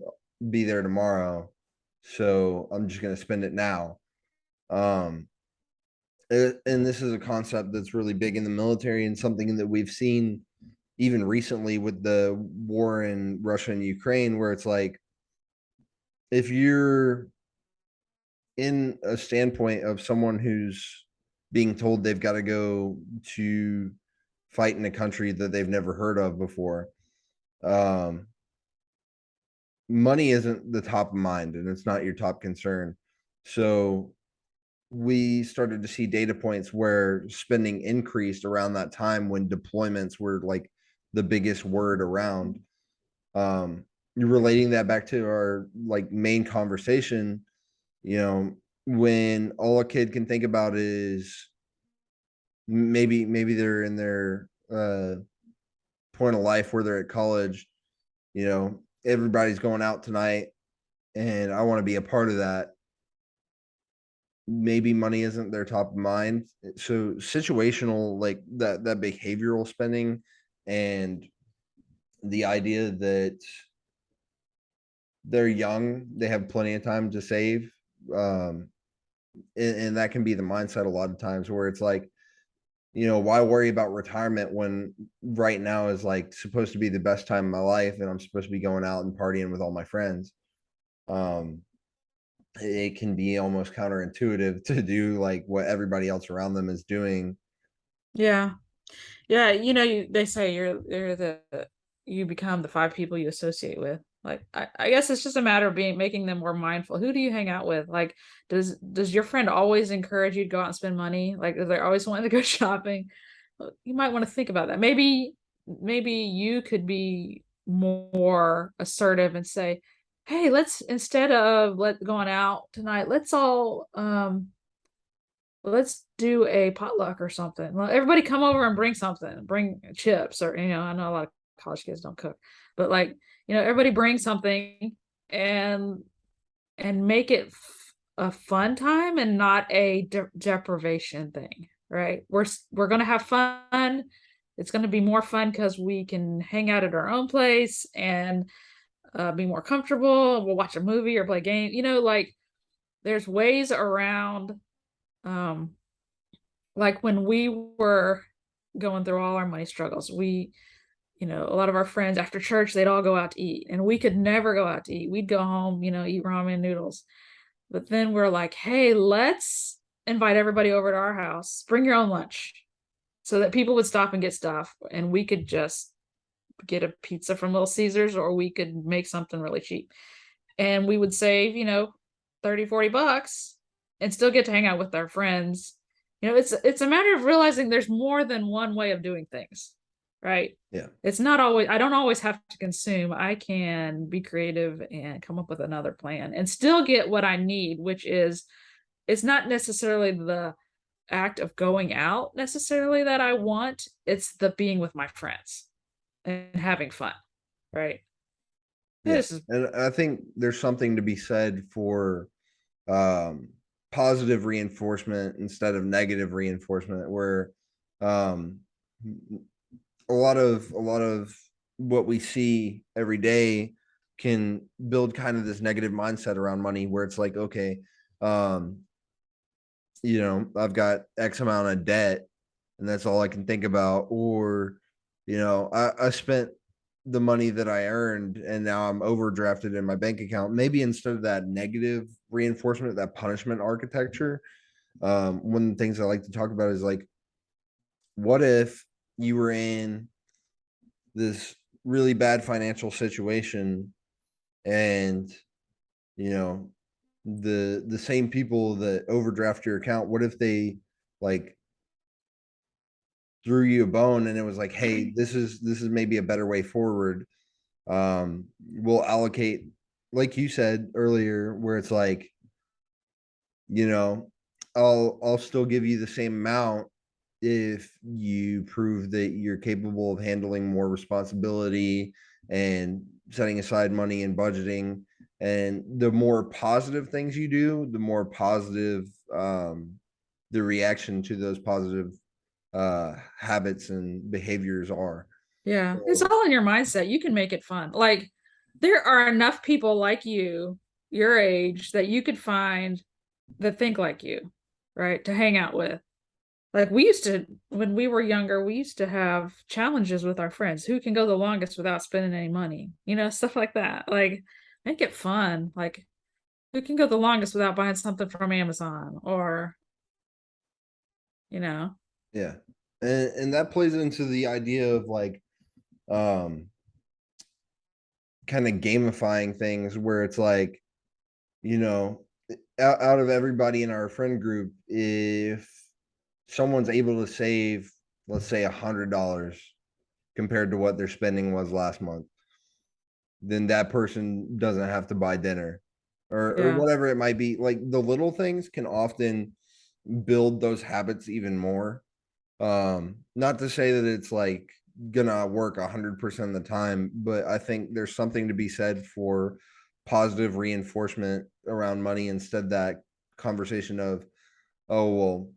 be there tomorrow. So I'm just going to spend it now. Um, and this is a concept that's really big in the military, and something that we've seen even recently with the war in Russia and Ukraine, where it's like, if you're in a standpoint of someone who's being told they've got to go to fight in a country that they've never heard of before, um, money isn't the top of mind, and it's not your top concern. So we started to see data points where spending increased around that time when deployments were like the biggest word around. You're relating that back to our like main conversation, when all a kid can think about is maybe they're in their point of life where they're at college, everybody's going out tonight and I want to be a part of that. maybe money isn't their top of mind. So situational, like that behavioral spending, and the idea that they're young, they have plenty of time to save. Um, and that can be the mindset a lot of times where it's like, why worry about retirement when right now is like supposed to be the best time of my life and I'm supposed to be going out and partying with all my friends. Um, it can be almost counterintuitive to do like what everybody else around them is doing. Yeah. Yeah, they say you're the you become the five people you associate with. Like I guess it's just a matter of making them more mindful. Who do you hang out with? Like, does your friend always encourage you to go out and spend money? Like, is they always wanting to go shopping? Well, you might want to think about that. Maybe you could be more assertive and say, "Hey, let's instead of going out tonight, let's do a potluck or something. Everybody come over and bring something, bring chips, or I know a lot of college kids don't cook, but like, everybody bring something and make it a fun time and not a deprivation thing, right? We're gonna have fun. It's gonna be more fun because we can hang out at our own place and be more comfortable. We'll watch a movie or play a game. Like there's ways around um like when we were going through all our money struggles, a lot of our friends after church, they'd all go out to eat, and we could never go out to eat. We'd go home, eat ramen noodles. But then we're like, hey, let's invite everybody over to our house. Bring your own lunch so that people would stop and get stuff, and we could just get a pizza from Little Caesars, or we could make something really cheap. And we would save, 30, $40 and still get to hang out with our friends. It's a matter of realizing there's more than one way of doing things, right? Yeah. It's not always, I don't always have to consume. I can be creative and come up with another plan and still get what I need, which is, it's not necessarily the act of going out necessarily that I want. It's the being with my friends and having fun, right? Yeah. This is, And I think there's something to be said for um positive reinforcement instead of negative reinforcement where um a lot of what we see every day can build kind of this negative mindset around money where it's like, okay, um I've got X amount of debt and that's all I can think about. Or, I spent the money that I earned and now I'm overdrafted in my bank account. Maybe instead of that negative reinforcement, that punishment architecture, one of the things I like to talk about is like, what if you were in this really bad financial situation and, you know, the same people that overdraft your account, what if they like threw you a bone and it was like, hey, this is maybe a better way forward. We'll allocate, like you said earlier, where it's like, you know, I'll still give you the same amount if you prove that you're capable of handling more responsibility and setting aside money and budgeting. And the more positive things you do, the more positive the reaction to those positive habits and behaviors are. yeah, it's So all in your mindset. You can make it fun. Like there are enough people like you, your age, that you could find that think like you, right? To hang out with. Like we used to, when we were younger, we used to have challenges with our friends. Who can go the longest without spending any money? Stuff like that. Like make it fun. Like who can go the longest without buying something from Amazon or, you know, yeah. And that plays into the idea of like um kind of gamifying things where it's like, you know, out of everybody in our friend group, if someone's able to save, let's say $100 compared to what their spending was last month, then that person doesn't have to buy dinner or yeah, whatever it might be. Like the little things can often build those habits even more. Not to say that it's like gonna work 100% of the time, but I think there's something to be said for positive reinforcement around money instead that conversation of oh, well,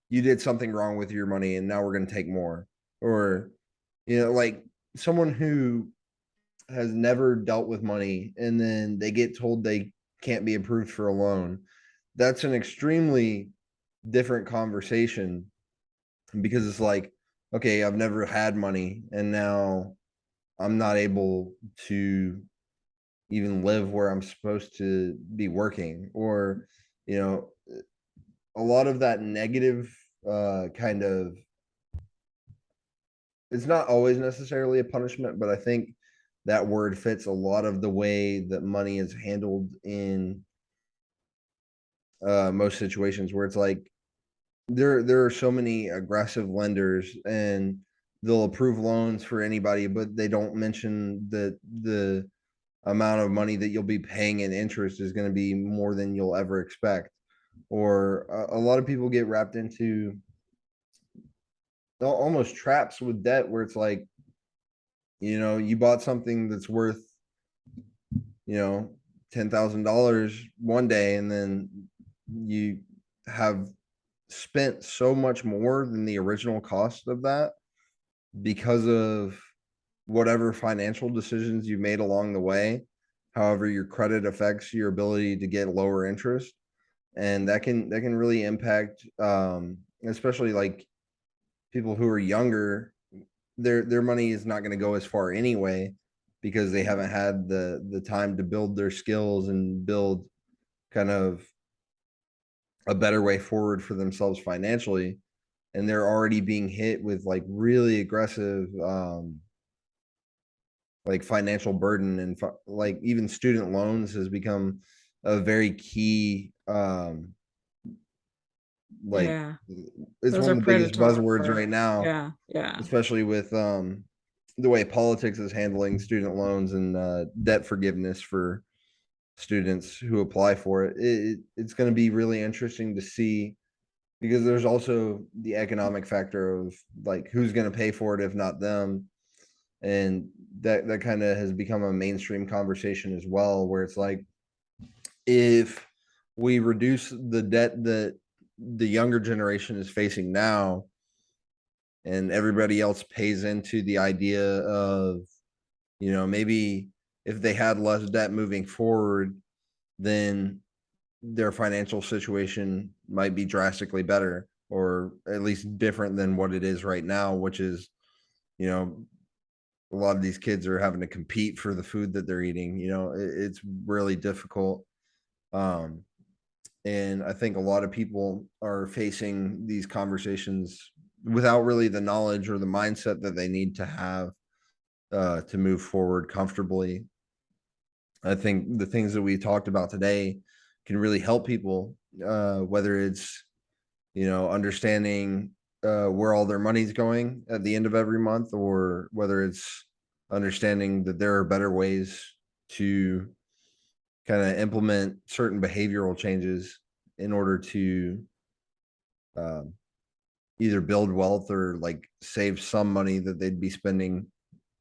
you did something wrong with your money and now we're going to take more. Or, like someone who has never dealt with money and then they get told they can't be approved for a loan. That's an extremely different conversation because it's like, okay, I've never had money and now I'm not able to even live where I'm supposed to be working. Or, you know, a lot of that negative kind of, it's not always necessarily a punishment, but I think that word fits a lot of the way that money is handled in most situations where it's like there are so many aggressive lenders and they'll approve loans for anybody, but they don't mention that the amount of money that you'll be paying in interest is going to be more than you'll ever expect. Or a lot of people get wrapped into almost traps with debt where it's like, you bought something that's worth, $10,000 one day, and then you have spent so much more than the original cost of that because of whatever financial decisions you made along the way. However, your credit affects your ability to get lower interest, and that can really impact, especially like people who are younger. Their money is not going to go as far anyway because they haven't had the time to build their skills and build kind of a better way forward for themselves financially, and they're already being hit with like really aggressive like financial burden, and like even student loans has become a very key like Yeah, it's those one are of the biggest predatory. buzzwords right now, Yeah, yeah, especially with the way politics is handling student loans and debt forgiveness for students who apply for it. It's going to be really interesting to see because there's also the economic factor of like who's going to pay for it if not them, and that kind of has become a mainstream conversation as well where it's like if we reduce the debt that the younger generation is facing now and everybody else pays into the idea of, maybe if they had less debt moving forward, then their financial situation might be drastically better or at least different than what it is right now, which is, you know, a lot of these kids are having to compete for the food that they're eating. It's really difficult. Um, and I think a lot of people are facing these conversations without really the knowledge or the mindset that they need to have to move forward comfortably. I think the things that we talked about today can really help people, whether it's, understanding where all their money's going at the end of every month, or whether it's understanding that there are better ways to kind of implement certain behavioral changes in order to um, either build wealth or like save some money that they'd be spending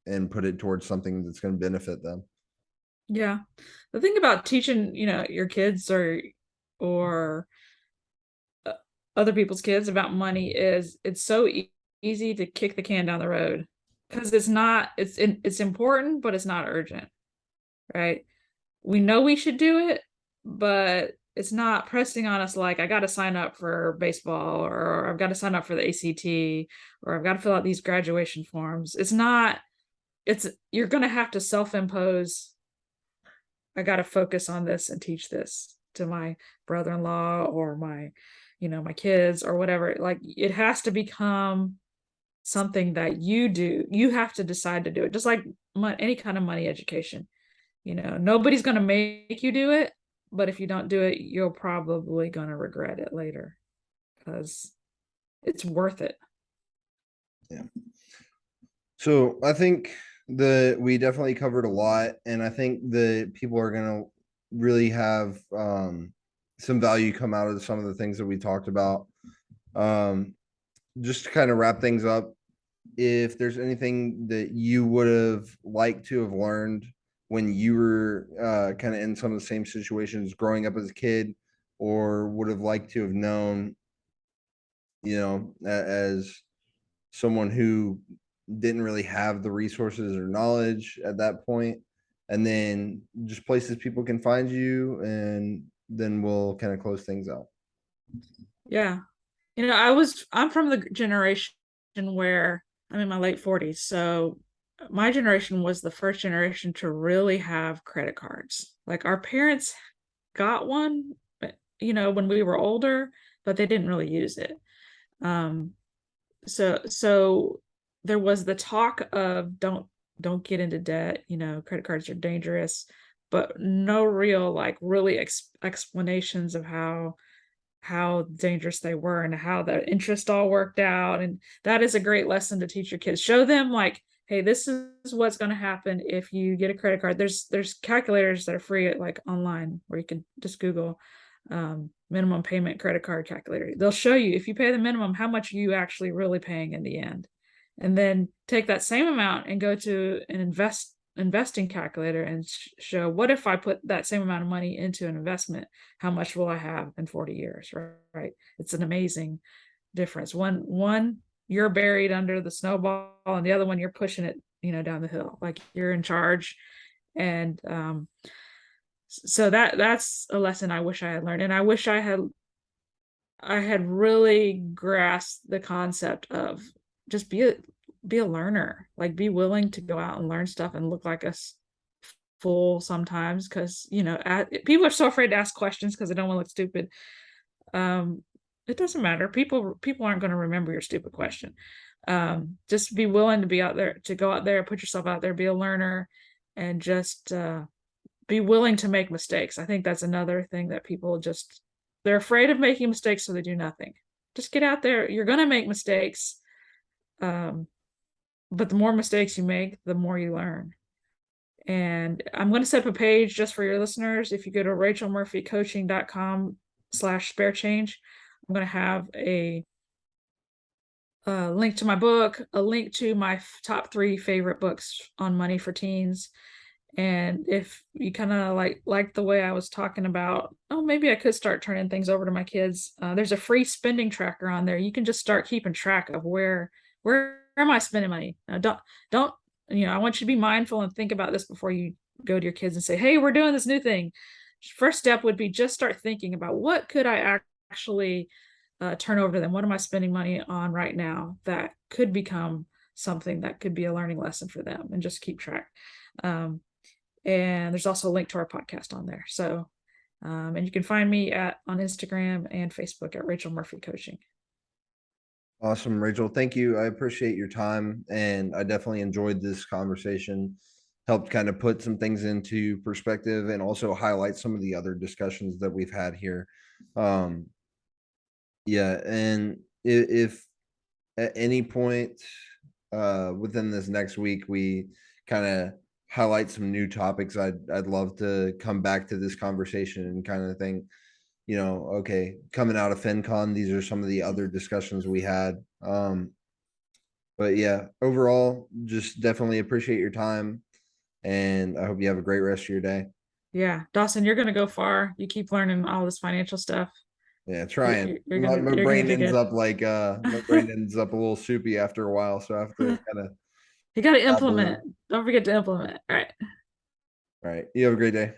and put it towards something that's going to benefit them. yeah. The thing about teaching, your kids or uh, other people's kids about money is it's so easy to kick the can down the road because it's important, but it's not urgent, right? We know we should do it, but it's not pressing on us like I got to sign up for baseball or I've got to sign up for the ACT or I've got to fill out these graduation forms. It's not, it's you're going to have to self-impose. I got to focus on this and teach this to my brother-in-law or my kids or whatever. Like it has to become something that you do. You have to decide to do it. Just like any kind of money education. Nobody's going to make you do it, but if you don't do it, you're probably going to regret it later because it's worth it. Yeah. So I think that we definitely covered a lot, and I think that people are going to really have some value come out of some of the things that we talked about. Um, just to kind of wrap things up, if there's anything that you would have liked to have learned when you were kind of in some of the same situations growing up as a kid, or would have liked to have known as someone who didn't really have the resources or knowledge at that point, and then just places people can find you, and then we'll kind of close things out. Yeah. I'm from the generation where I'm in my late 40s. So my generation was the first generation to really have credit cards. Like our parents got one, when we were older, but they didn't really use it. Um, so there was the talk of don't get into debt, credit cards are dangerous, but no real like really explanations of how dangerous they were and how the interest all worked out. And that is a great lesson to teach your kids. Show them like, hey, this is what's going to happen if you get a credit card. There's calculators that are free at like online where you can just Google minimum payment credit card calculator. They'll show you if you pay the minimum, how much are you actually really paying in the end. And then take that same amount and go to an investing calculator and show what if I put that same amount of money into an investment, how much will I have in 40 years, right? It's an amazing difference. One you're buried under the snowball, and the other one you're pushing it, down the hill, like you're in charge. And so that's a lesson I wish I had learned, and I wish I had really grasped the concept of just be a learner, like be willing to go out and learn stuff and look like a fool sometimes, because people are so afraid to ask questions because they don't want to look stupid. um it doesn't matter, people aren't going to remember your stupid question. Just be willing to be out there, to go out there, put yourself out there, be a learner, and just be willing to make mistakes. I think that's another thing that people just, they're afraid of making mistakes, so they do nothing. Just get out there, you're going to make mistakes. um but the more mistakes you make, the more you learn. And I'm going to set up a page just for your listeners. If you go to rachelmurphycoaching.com/spare change, I'm going to have a link to my book, a link to my top 3 favorite books on money for teens. And if you kind of like the way I was talking about, oh, maybe I could start turning things over to my kids. There's a free spending tracker on there. You can just start keeping track of where am I spending money. Don't I want you to be mindful and think about this before you go to your kids and say, hey, we're doing this new thing. First step would be just start thinking about what could I actually turn over to them. What am I spending money on right now that could become something that could be a learning lesson for them, and just keep track. And there's also a link to our podcast on there. So, and you can find me on Instagram and Facebook at Rachel Murphy Coaching. Awesome, Rachel. Thank you. I appreciate your time, and I definitely enjoyed this conversation. Helped kind of put some things into perspective and also highlight some of the other discussions that we've had here. Um, yeah, and if at any point within this next week we kind of highlight some new topics, I'd love to come back to this conversation and kind of think, okay, coming out of FinCon, these are some of the other discussions we had. But yeah, overall, just definitely appreciate your time, and I hope you have a great rest of your day. Yeah, Dawson, you're gonna go far. You keep learning all this financial stuff. Yeah, You're, trying. you're My, gonna my you're gonna brain do ends good. up like my brain ends up a little soupy after a while, so I have to kind of You got to dabble in. implement. Don't forget to implement. All right. All right. You have a great day.